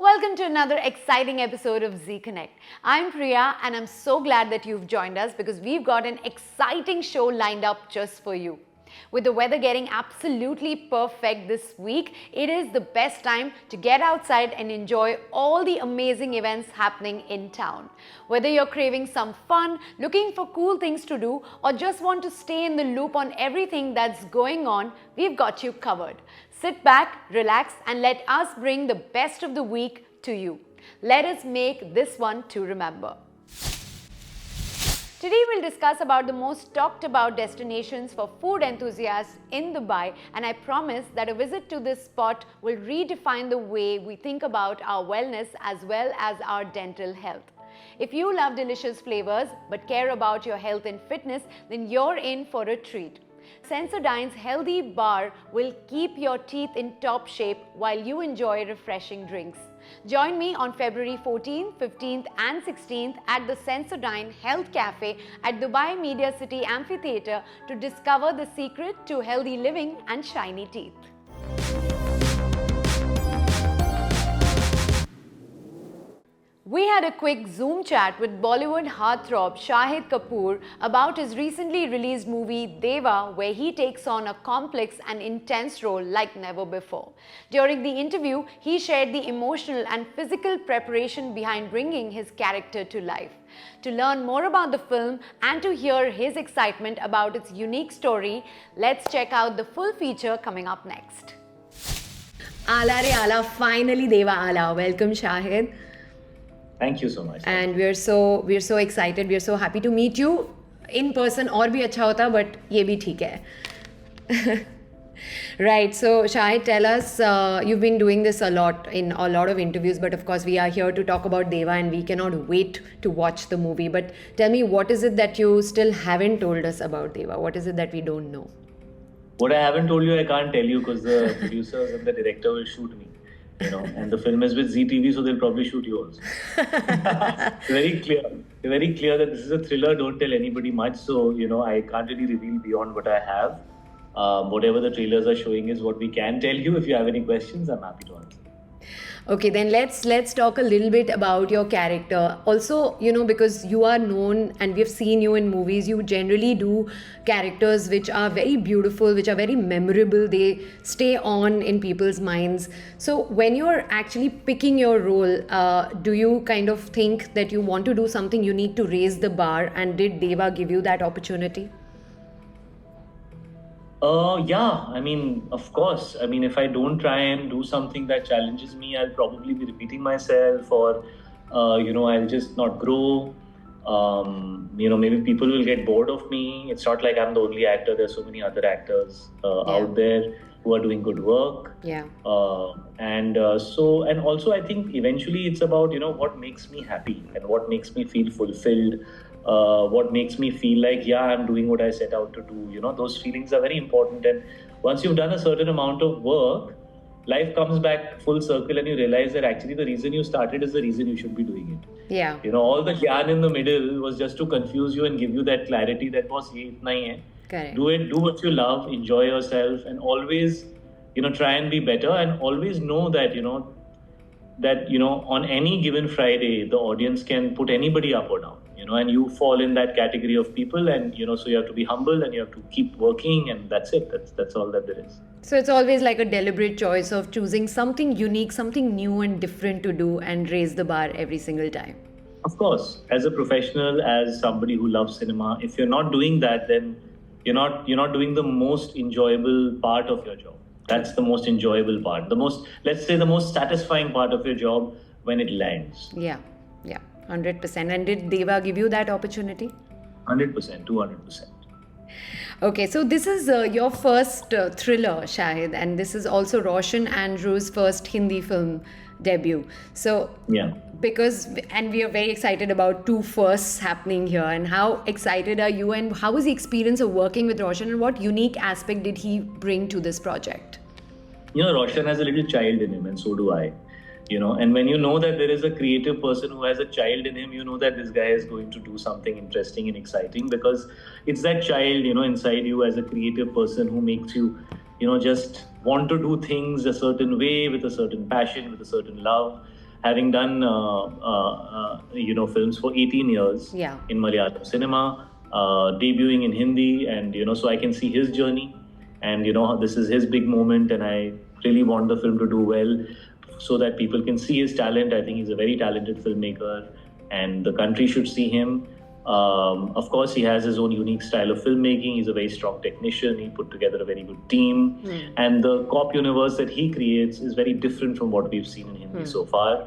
Welcome to another exciting episode of Z Connect. I'm Priya and I'm so glad that you've joined us because we've got an exciting show lined up just for you. With the weather getting absolutely perfect this week, it is the best time to get outside and enjoy all the amazing events happening in town. Whether you're craving some fun, looking for cool things to do, or just want to stay in the loop on everything that's going on, we've got you covered. Sit back, relax, and let us bring the best of the week to you. Let us make this one to remember. Today we'll discuss about the most talked about destinations for food enthusiasts in Dubai, and I promise that a visit to this spot will redefine the way we think about our wellness as well as our dental health. If you love delicious flavors but care about your health and fitness, then you're in for a treat. Sensodyne's healthy bar will keep your teeth in top shape while you enjoy refreshing drinks. Join me on February 14th, 15th and 16th at the Sensodyne Health Cafe at Dubai Media City Amphitheatre to discover the secret to healthy living and shiny teeth. We had a quick Zoom chat with Bollywood heartthrob Shahid Kapoor about his recently released movie Deva, where he takes on a complex and intense role like never before. During the interview, he shared the emotional and physical preparation behind bringing his character to life. To learn more about the film and to hear his excitement about its unique story, let's check out the full feature coming up next. Ala re ala, finally Deva ala. Welcome Shahid. Thank you so much. And we're so excited. We're so happy to meet you in person. और भी अच्छा होता, but ये भी ठीक है. Right. So Shahid, tell us. You've been doing this a lot in a lot of interviews, but of course we are here to talk about Deva, and we cannot wait to watch the movie. But tell me, what is it that you still haven't told us about Deva? What is it that we don't know? What I haven't told you, I can't tell you because the producers and the director will shoot me. And the film is with ZeeTV, so they'll probably shoot you also. Very clear that this is a thriller. Don't tell anybody much. So, I can't really reveal beyond what I have. Whatever the trailers are showing is what we can tell you. If you have any questions, I'm happy to answer. Okay, then let's talk a little bit about your character. Also, because you are known and we've seen you in movies, you generally do characters which are very beautiful, which are very memorable. They stay on in people's minds. So when you're actually picking your role, do you kind of think that you want to do something unique to raise the bar? And did Deva give you that opportunity? Yeah, of course. If I don't try and do something that challenges me, I'll probably be repeating myself or, I'll just not grow. Maybe people will get bored of me. It's not like I'm the only actor. There's so many other actors out there who are doing good work. Yeah. And also I think eventually it's about, what makes me happy and what makes me feel fulfilled. What makes me feel like, I'm doing what I set out to do. Those feelings are very important. And once you've done a certain amount of work, life comes back full circle and you realize that actually the reason you started is the reason you should be doing it. Yeah. All the gyan in the middle was just to confuse you and give you that clarity that was, ye itna hi hai. Correct. Do what you love, enjoy yourself, and always, try and be better, and always know that, on any given Friday, the audience can put anybody up or down. And you fall in that category of people, and so you have to be humble and you have to keep working, and that's it. That's all that there is. So it's always like a deliberate choice of choosing something unique, something new and different to do and raise the bar every single time. Of course, as a professional, as somebody who loves cinema, if you're not doing that, then you're not doing the most enjoyable part of your job. That's the most enjoyable part. The most satisfying part of your job when it lands. Yeah. 100%. And did Deva give you that opportunity? 100%, 200%. Okay, so this is your first thriller, Shahid, and this is also Roshan Andrew's first Hindi film debut. So, yeah. And we are very excited about two firsts happening here. And how excited are you? And how was the experience of working with Roshan? And what unique aspect did he bring to this project? Roshan has a little child in him, and so do I. And when you know that there is a creative person who has a child in him, you know that this guy is going to do something interesting and exciting, because it's that child, inside you as a creative person who makes you, just want to do things a certain way, with a certain passion, with a certain love. having done films for 18 years Yeah. in Malayalam cinema, debuting in Hindi, and so I can see his journey, and this is his big moment, and I really want the film to do well so that people can see his talent. I think he's a very talented filmmaker, and the country should see him. Of course, he has his own unique style of filmmaking. He's a very strong technician. He put together a very good team. And the cop universe that he creates is very different from what we've seen in Hindi so far.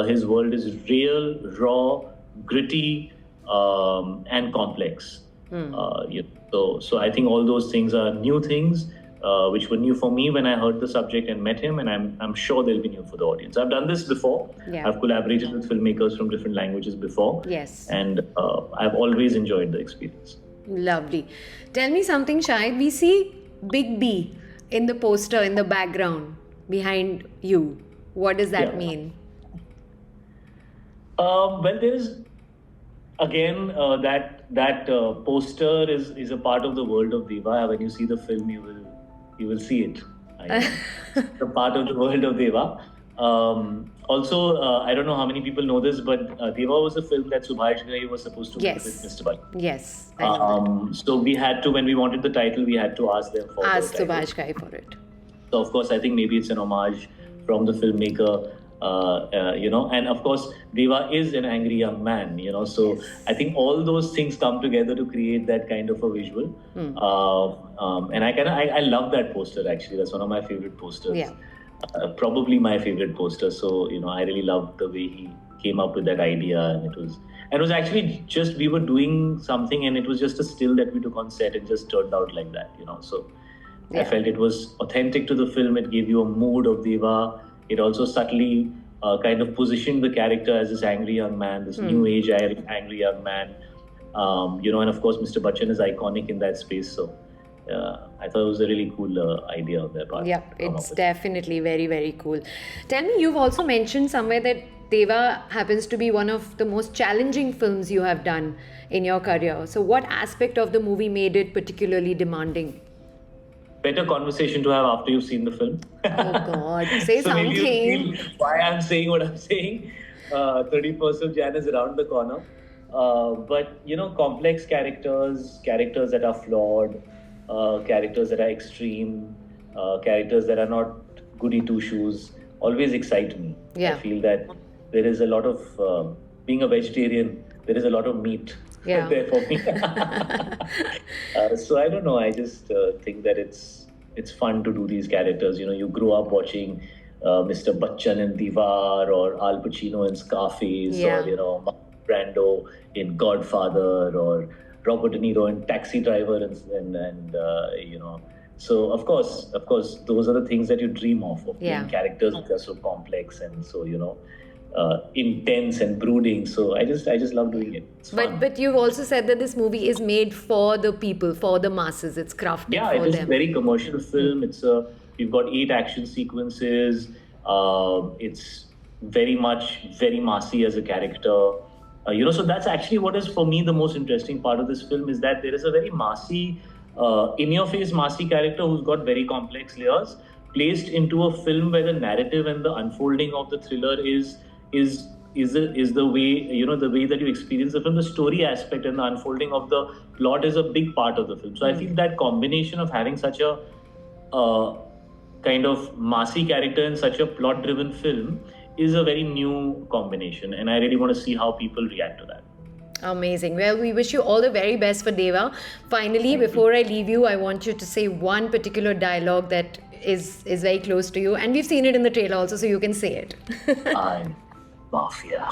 His world is real, raw, gritty, and complex. So I think all those things are new things, which were new for me when I heard the subject and met him, and I'm sure they'll be new for the audience. I've done this before. Yeah. I've collaborated with filmmakers from different languages before. Yes. And I've always enjoyed the experience. Lovely. Tell me something, Shahid. We see Big B in the poster in the background behind you. What does that mean? Well, there is again that poster is a part of the world of Deva. When you see the film, you will see it. It's a part of the world of Deva. Also, I don't know how many people know this, but Deva was a film that Subhash Ghai was supposed to make with Mr. Bachchan. Yes. I know that. So we had to, when we wanted the title, we had to ask them for Ask the title. Subhash Ghai for it. So of course, I think maybe it's an homage from the filmmaker. And of course, Deva is an angry young man, so I think all those things come together to create that kind of a visual. And I love that poster, actually. That's one of my favorite posters. Yeah. Probably my favorite poster. So, I really loved the way he came up with that idea. And it was actually just, we were doing something and it was just a still that we took on set and just turned out like that, So I felt it was authentic to the film. It gave you a mood of Deva. It also subtly kind of positioned the character as this angry young man, this new age angry young man. And of course, Mr. Bachchan is iconic in that space. So I thought it was a really cool idea on their part. Yeah, it's definitely very, very cool. Tell me, you've also mentioned somewhere that Deva happens to be one of the most challenging films you have done in your career. So what aspect of the movie made it particularly demanding? Better conversation to have after you've seen the film. Oh God, say so something. Maybe you feel why I'm saying what I'm saying. 31st of Jan is around the corner. But, complex characters that are flawed, characters that are extreme, characters that are not goody two-shoes, always excite me. Yeah. I feel that there is a lot of, being a vegetarian, there is a lot of meat there for me. So I don't know, I just think that it's fun to do these characters. You grew up watching Mr. Bachchan in Deva, or Al Pacino in Scarface, or Marlon Brando in Godfather, or Robert De Niro in Taxi Driver, and so of course those are the things that you dream of playing characters which are so complex and so intense and brooding. So I just love doing it. It's fun. But you've also said that this movie is made for the people, for the masses. It's crafted for them. Yeah, it is a very commercial film. We've got 8 action sequences. It's very massy as a character. So that's actually what is for me the most interesting part of this film, is that there is a very massy, in-your-face massy character who's got very complex layers placed into a film where the narrative and the unfolding of the thriller is the way, the way that you experience the film. The story aspect and the unfolding of the plot is a big part of the film. So I feel that combination of having such a kind of massy character in such a plot-driven film is a very new combination, and I really want to see how people react to that. Amazing. Well, we wish you all the very best for Deva. Finally, before I leave you, I want you to say one particular dialogue that is very close to you, and we've seen it in the trailer also, so you can say it. I'm Mafia.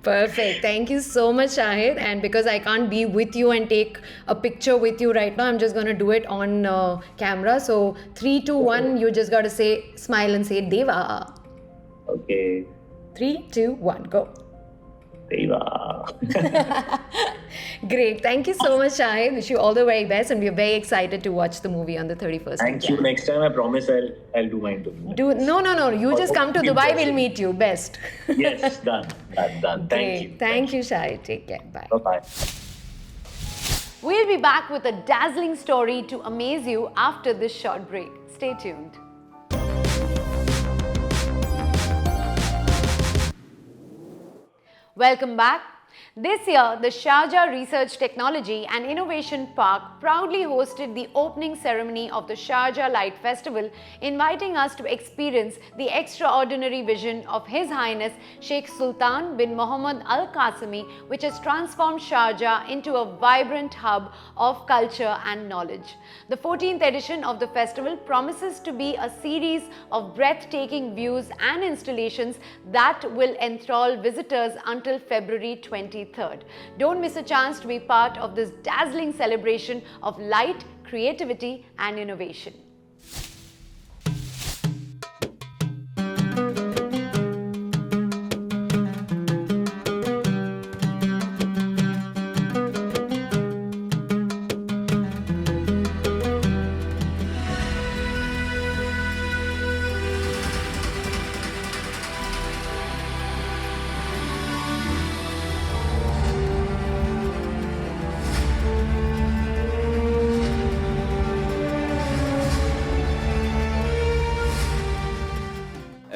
Perfect. Thank you so much, Shahid. And because I can't be with you and take a picture with you right now, I'm just going to do it on camera. So 3, 2, 1, you just got to smile and say Deva. Okay. 3, 2, 1, go. Deva. Great. Thank you so much, Shahid. Wish you all the very best, and we're very excited to watch the movie on the 31st. Thank you. Next time, I promise I'll do my interview. No. You just come to Dubai. We'll meet you. Best. Yes, done. Thank you. Thank you, Shahid. Take care. Bye. Bye-bye. We'll be back with a dazzling story to amaze you after this short break. Stay tuned. Welcome back. This year, the Sharjah Research Technology and Innovation Park proudly hosted the opening ceremony of the Sharjah Light Festival, inviting us to experience the extraordinary vision of His Highness Sheikh Sultan bin Muhammed Al Qasimi, which has transformed Sharjah into a vibrant hub of culture and knowledge. The 14th edition of the festival promises to be a series of breathtaking views and installations that will enthrall visitors until February 23rd. Don't miss a chance to be part of this dazzling celebration of light, creativity and innovation.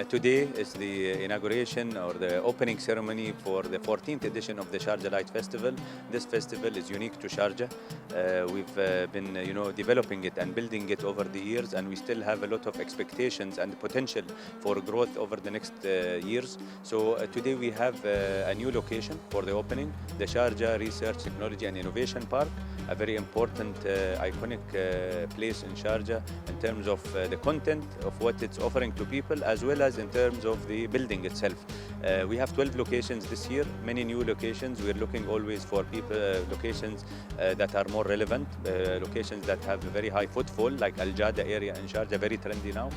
Today is the inauguration or the opening ceremony for the 14th edition of the Sharjah Light Festival. This festival is unique to Sharjah. We've been developing it and building it over the years, and we still have a lot of expectations and potential for growth over the next years. So today we have a new location for the opening, the Sharjah Research Technology and Innovation Park, a very important iconic place in Sharjah in terms of the content of what it's offering to people, as well as in terms of the building itself. We have 12 locations this year, many new locations. We're looking always for locations that are more relevant, locations that have a very high footfall, like Al Jada area in Sharjah, very trendy now.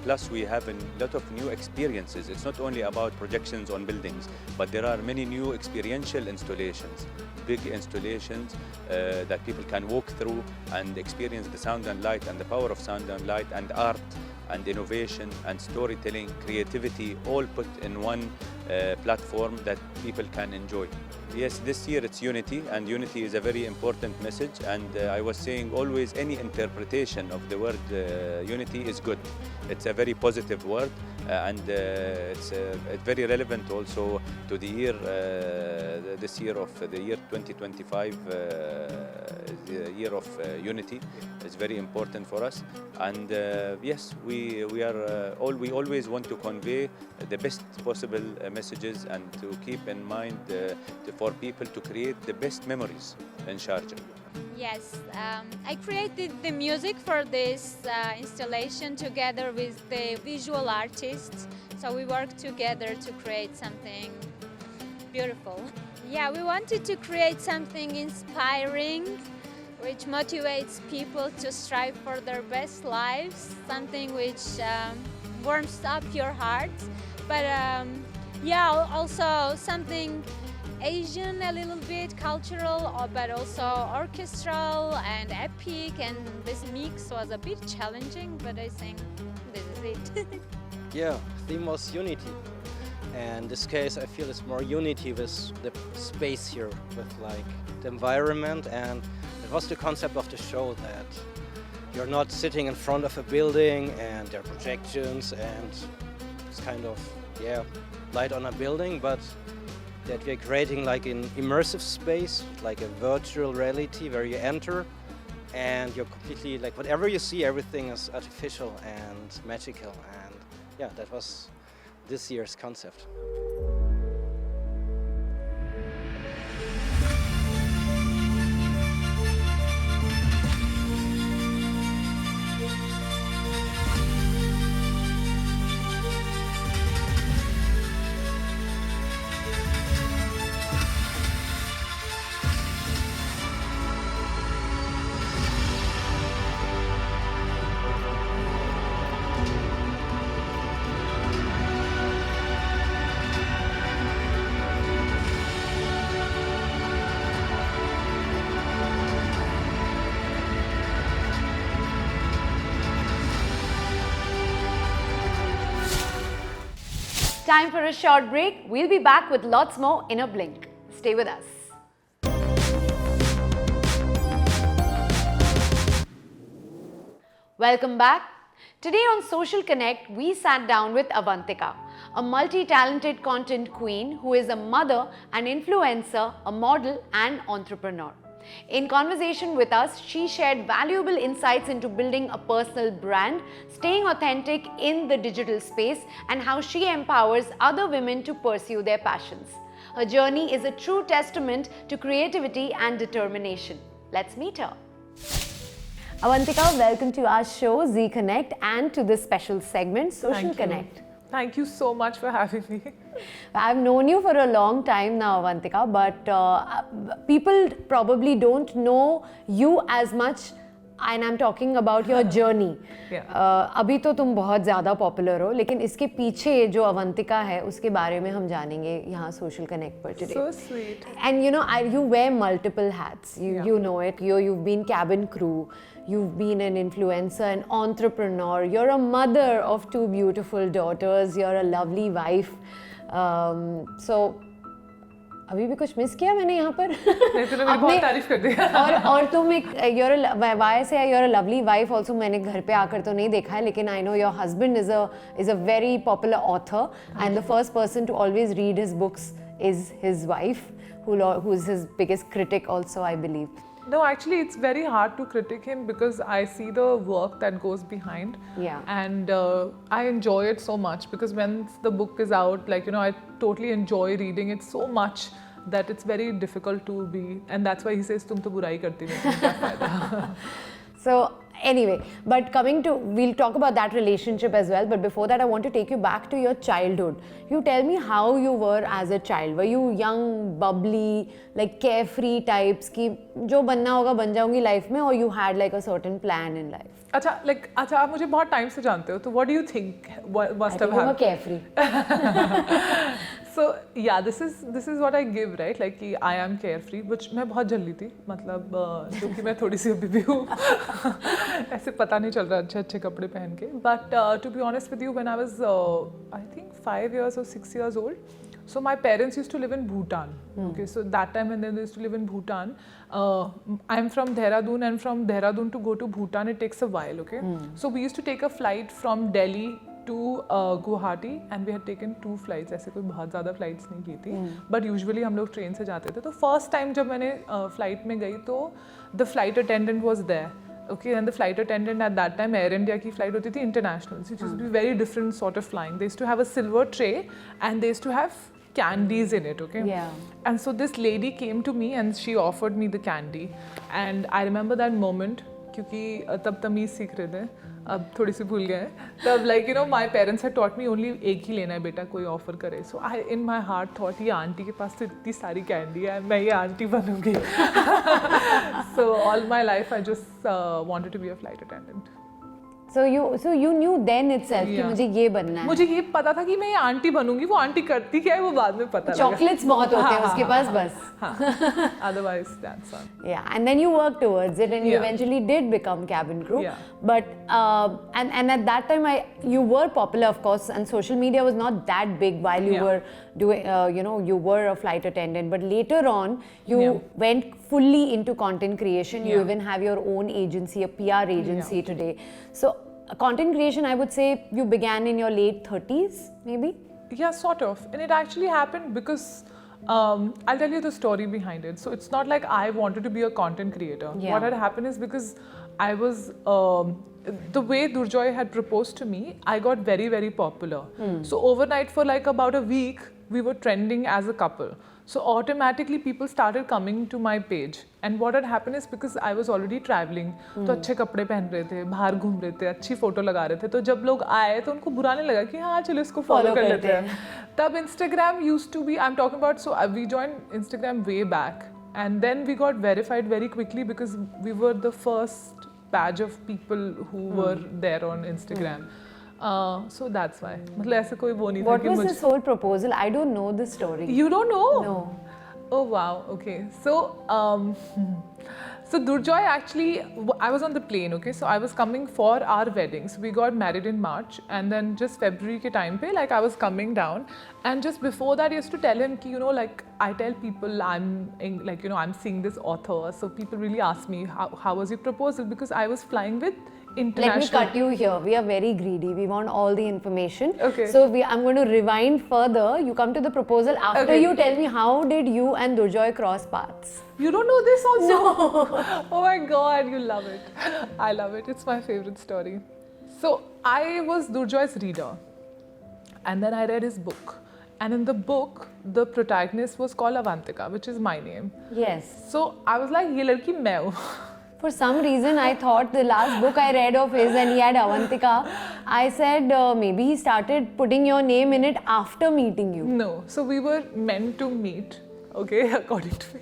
Plus we have a lot of new experiences. It's not only about projections on buildings, but there are many new experiential installations, big installations that people can walk through and experience the sound and light and the power of sound and light and art and innovation and storytelling, creativity, all put in one platform that people can enjoy. Yes, this year it's unity, and unity is a very important message, and I was saying always any interpretation of the word unity is good. It's a very positive word, and it's very relevant also to the year, this year of the year 2025, the year of unity. It's very important for us, and yes, we always want to convey the best possible messages and to keep in mind for people to create the best memories in Sharjah. Yes, I created the music for this installation together with the visual artists. So we worked together to create something beautiful. Yeah, we wanted to create something inspiring, which motivates people to strive for their best lives, something which warms up your heart. But yeah, also something Asian a little bit, cultural, but also orchestral and epic, and this mix was a bit challenging, but I think this is it. Yeah, theme was unity, and in this case I feel it's more unity with the space here, with like the environment, and it was the concept of the show that you're not sitting in front of a building and there are projections and it's kind of, yeah, light on a building, but that we're creating like an immersive space, like a virtual reality where you enter and you're completely, like whatever you see, everything is artificial and magical, and yeah, that was this year's concept. Time for a short break. We'll be back with lots more in a blink. Stay with us. Welcome back. Today on Social Connect, we sat down with Avantika, a multi-talented content queen who is a mother, an influencer, a model and entrepreneur. In conversation with us, she shared valuable insights into building a personal brand, staying authentic in the digital space, and how she empowers other women to pursue their passions. Her journey is a true testament to creativity and determination. Let's meet her. Avantika, welcome to our show, Z Connect, and to this special segment, Social Connect. Thank you so much for having me. I've known you for a long time now, Avantika, but people probably don't know you as much, and I'm talking about your journey. अभी तो तुम बहुत ज़्यादा popular हो, लेकिन इसके पीछे जो अवंतिका है उसके बारे में हम जानेंगे यहाँ सोशल कनेक्ट पर today. So sweet. And you know, you wear multiple hats. You know it. You've been cabin crew. You've been an influencer, an entrepreneur. You're a mother of 2 beautiful daughters. You're a lovely wife. So अभी भी कुछ miss किया मैंने यहाँ पर? नहीं, तूने मेरी बहुत तारीफ कर दी। और तुम एक you're a lovely wife also. मैंने घर पे आकर तो नहीं देखा है, लेकिन I know your husband is a very popular author, and the first person to always read his books is his wife, who's his biggest critic also, I believe. No, actually, it's very hard to critique him because I see the work that goes behind. Yeah. And I enjoy it so much because when the book is out, like, you know, I totally enjoy reading it so much that it's very difficult to be. And that's why he says, "Tum to burai karti nahi, tum kya fayda?" So anyway, but we'll talk about that relationship as well. But before that, I want to take you back to your childhood. You tell me how you were as a child. Were you young, bubbly, like carefree types ki jo banna hoga ban jaungi life mein, or you had like a certain plan in life? अच्छा, आप मुझे बहुत time से जानते हो, तो what do you think must have happened? I think I'm carefree. So yeah, this is what I give, right? Like कि I am carefree, which मैं बहुत जल्दी थी, मतलब जो कि मैं थोड़ी सी अभी भी हूँ, ऐसे पता नहीं चल रहा अच्छे कपड़े पहन के. But to be honest with you, when I was I think 5 years or 6 years old, so my parents used to live in Bhutan. Okay, so that time when they used to live in Bhutan, I'm from Dehradun, and from Dehradun to go to Bhutan it takes a while. Okay, so we used to take a flight from Delhi to Guwahati, and we had taken 2 flights. ऐसे कोई बहुत ज़्यादा flights नहीं की थी, but usually हम लोग train से जाते थे. तो first time जब मैंने flight में गई तो the flight attendant was there. Okay, and the flight attendant at that time, Air India की flight होती थी international, which used to be very different sort of flying. They used to have a silver tray and they used to have candies in it. Okay, yeah. And so this lady came to me and she offered me the candy, and I remember that moment क्योंकि तब तमीज़ सीख रहे थे, अब थोड़ी सी भूल गए तब, like, you know, my parents had taught me only एक ही लेना है बेटा, कोई ऑफर करे. So I in my heart thought ये आंटी के पास तो इतनी सारी कैंडी है, मैं ये aunty बनूंगी. So all my life I just wanted to be a flight attendant. So you knew then itself कि मुझे ये बनना है. मुझे ये पता था कि मैं ये आंटी बनूंगी. वो आंटी करती क्या है वो बाद में पता लगा. Chocolates बहुत होते हैं उसके पास बस. Otherwise that's all. Yeah, and then you worked towards it, and you eventually did become cabin crew. Yeah. But and at that time you were popular, of course, and social media was not that big while you were doing you were a flight attendant. But later on you went fully into content creation. You even have your own agency, a PR agency today. So content creation, I would say you began in your late 30s, maybe? Yeah, sort of. And it actually happened because I'll tell you the story behind it. So it's not like I wanted to be a content creator. Yeah. What had happened is because I was, the way Durjoy had proposed to me, I got very, very popular. So overnight for like about a week, we were trending as a couple. So automatically people started coming to my page. And what had happened is because I was already traveling, तो अच्छे कपड़े पहन रहे थे, बाहर घूम रहे थे, अच्छी फोटो लगा रहे थे, तो जब लोग आए तो उनको बुरा नहीं लगा कि हाँ चलो इसको फॉलो कर लेते हैं. तब Instagram used to be, I'm talking about, so we joined Instagram way back, and then we got verified very quickly because we were the first batch of people who were there on Instagram. So that's why. मतलब ऐसे कोई वो नहीं था कि What was this whole proposal? I don't know the story. You don't know? No. Oh wow. Okay. So so Durjoy actually, I was on the plane. Okay. So I was coming for our wedding. So we got married in March, and then just February ke time pe, like I was coming down, and just before that I used to tell him ki, you know, like I tell people I'm seeing this author. So people really ask me how was your proposal, because I was flying with international. Let me cut you here. We are very greedy. We want all the information. Okay. So I'm going to rewind further. You come to the proposal. After Okay. you tell me how did you and Durjoy cross paths? You don't know this also? No. Oh my God, you love it. I love it. It's my favorite story. So I was Durjoy's reader, and then I read his book. And in the book, the protagonist was called Avantika, which is my name. Yes. So I was like, ये लड़की मैं हूँ. For some reason, I thought the last book I read of his and he had Avantika, I said maybe he started putting your name in it after meeting you. No. So we were meant to meet, okay, according to me.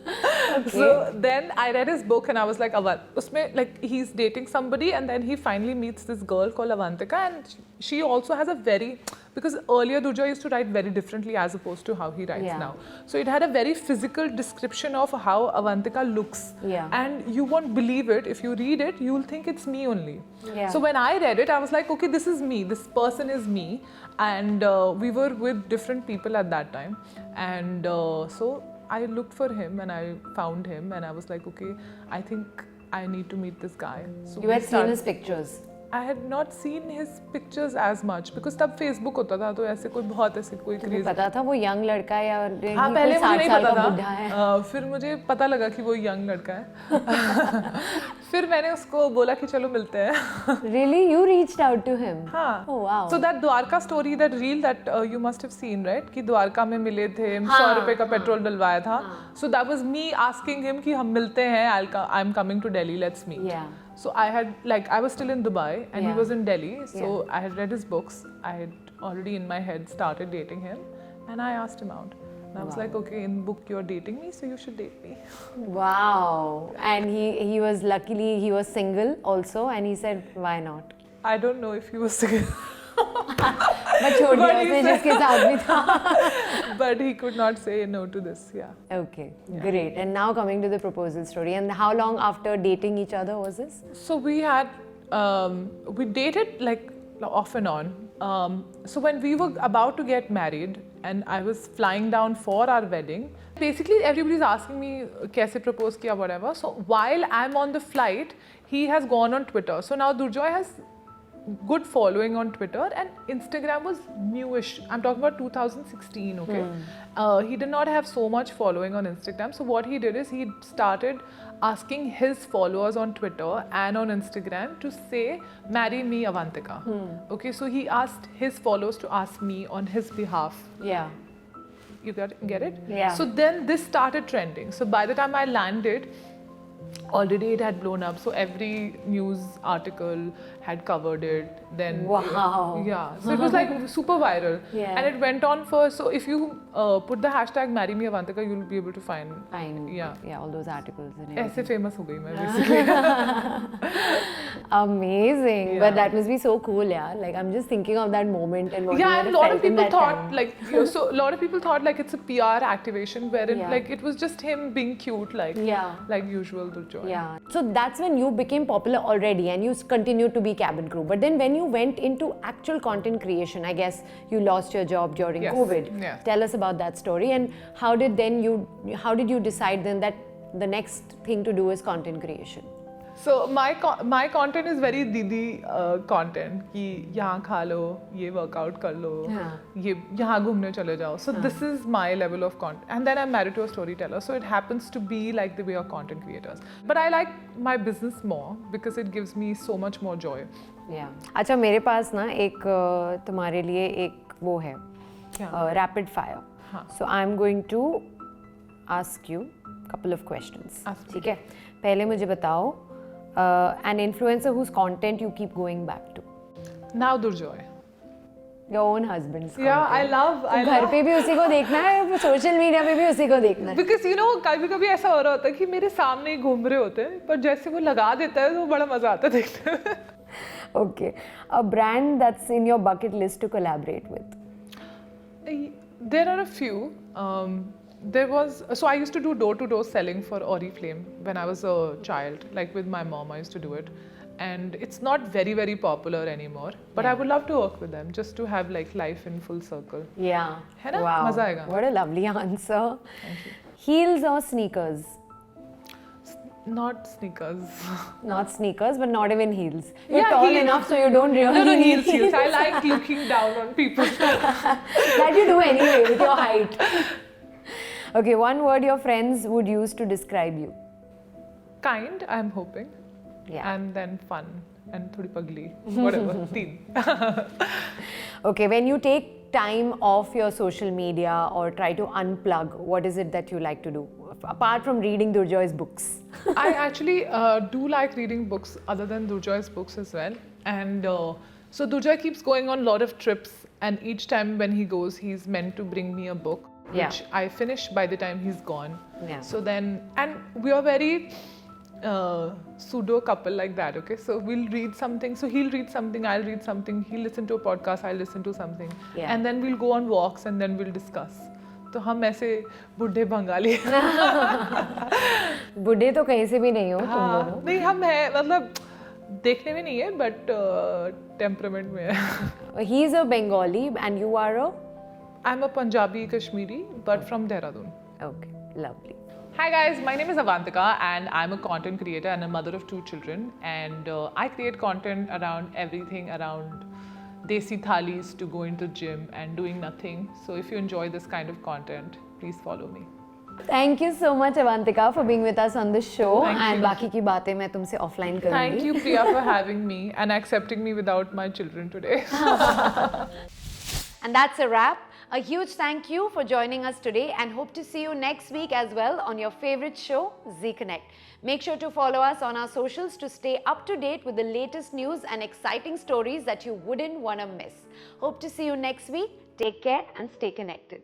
Okay. So then I read his book and I was like, usme, like he's dating somebody and then he finally meets this girl called Avantika, and she also has a very, because earlier Durjoy used to write very differently as opposed to how he writes now. So it had a very physical description of how Avantika looks. Yeah. And you won't believe it. If you read it, you'll think it's me only. Yeah. So when I read it, I was like, okay, this is me. This person is me. And we were with different people at that time. And so I looked for him and I found him and I was like, okay, I think I need to meet this guy. So You had seen his pictures? I had not seen his pictures as much because तब Facebook होता था तो ऐसे कोई बहुत ऐसे कोई craze. पता था वो young लड़का है या हाँ पहले मुझे नहीं पता बुढ़ा है? था. फिर मुझे पता लगा कि वो young लड़का है. फिर मैंने उसको बोला कि चलो मिलते हैं. Really? You reached out to him? हाँ. Oh wow. So that Dwarka story, that reel that you must have seen, right? कि द्वारका में मिले थे, 100 रुपए का पेट्रोल डलवाया था. So that was me asking him कि हम मिलते हैं. I'm coming to Delhi. Let's meet. Yeah. So I had, like, I was still in Dubai and he Yeah. was in Delhi. So Yeah. I had read his books. I had already in my head started dating him, and I asked him out. And I was like, okay, in book you're dating me, so you should date me. Wow. And he was, luckily he was single also, and he said, why not? I don't know if he was single. But छोड़ दिया उसने जिसके साथ भी था. But he could not say no to this, yeah. Okay, great. And now coming to the proposal story. And how long after dating each other was this? So we had, we dated like off and on. So when we were about to get married and I was flying down for our wedding, basically everybody's asking me kaise propose kiya, whatever. So while I'm on the flight, he has gone on Twitter. So now Durjoy has good following on Twitter and Instagram was newish. I'm talking about 2016, okay? He did not have so much following on Instagram. So what he did is he started asking his followers on Twitter and on Instagram to say, marry me, Avantika. Okay, so he asked his followers to ask me on his behalf. Yeah. You get it? Yeah. So then this started trending. So by the time I landed, already it had blown up. So every news article had covered it. Then Wow. yeah. So it was like super viral. Yeah. And it went on for, so if you put the hashtag marry me Avantika, you'll be able to find. Fine. Yeah. Yeah, all those articles and ऐसे everything. famous हो गई मैं basically. Amazing. Yeah. But that must be so cool, yeah. Like I'm just thinking of that moment and what you Yeah, would and have a lot felt of in people that thought time. like, so a lot of people thought like it's a PR activation wherein Yeah. like it was just him being cute, like usual Durjoy. Yeah. So that's when you became popular already and you continued to be cabin crew. But then when you went into actual content creation, I guess you lost your job during Yes. COVID. Yeah. Tell us about that story and how did you decide then that the next thing to do is content creation? So my content is very didi content कि यहाँ खा लो, ये workout कर लो, ये यहाँ घूमने चले जाओ. So this is my level of content. And then I'm married to a storyteller, so it happens to be like the way of content creators. But I like my business more because it gives me so much more joy. Yeah. अच्छा मेरे पास ना एक तुम्हारे लिए एक वो है rapid fire. So I'm going to ask you a couple of questions. ठीक है? पहले मुझे बताओ an influencer whose content you keep going back to. Now Durjoy. Your own husband's content. Yeah, I love. घर पे भी उसी को देखना है, सोशल मीडिया पे भी उसी को देखना है. Because you know कभी-कभी ऐसा हो रहा होता है कि मेरे सामने ही घूम रहे होते हैं, पर जैसे वो लगा देता है तो बड़ा मजा आता है देखने में. Okay, a brand that's in your bucket list to collaborate with. There are a few. So I used to do door-to-door selling for Oriflame when I was a child. Like with my mom, I used to do it, and it's not very, very popular anymore. But I would love to work with them just to have like life in full circle. Yeah. है ना? Wow. मजा आएगा. What a lovely answer. Thank you. Heels or sneakers? Not sneakers. Not sneakers, but not even heels. You're Yeah, tall heels. enough, so you don't really No, need heels. I like looking down on people. That you do anyway with your height. Okay, one word your friends would use to describe you. Kind, I'm hoping. Yeah. And then fun. And thodi pagli. Whatever. Teen. Okay, when you take time off your social media or try to unplug, what is it that you like to do? Apart from reading Durjoy's books. I actually do like reading books other than Durjoy's books as well. And so Durjoy keeps going on a lot of trips, and each time when he goes, he's meant to bring me a book, Yeah. which I finish by the time he's gone. Yeah. So then, and we are very pseudo couple like that, okay? So we'll read something, so he'll read something, I'll read something, he'll listen to a podcast, I'll listen to something. Yeah. And then we'll go on walks and then we'll discuss. तो हम ऐसे बुढ़े बंगाली बुढ़े तो कहीं से भी नहीं हो तुम हाँ, दोनों. नहीं हम है मतलब देखने में नहीं है बट टेम्परामेंट में है. He is a Bengali and you are a? I'm a Punjabi Kashmiri but from Dehradun. Okay, lovely. Hi guys, my name is Avantika and I'm a content creator and a mother of 2 children, and I create content around everything around desi thalis to going to gym and doing nothing. So if you enjoy this kind of content, please follow me. Thank you so much Avantika for being with us on this show. Thank And you. बाकी की बातें मैं तुमसे offline करूँगी. Thank you Priya for having me and accepting me without my children today. And that's a wrap. A huge thank you for joining us today and hope to see you next week as well on your favorite show, Z Connect. Make sure to follow us on our socials to stay up to date with the latest news and exciting stories that you wouldn't want to miss. Hope to see you next week. Take care and stay connected.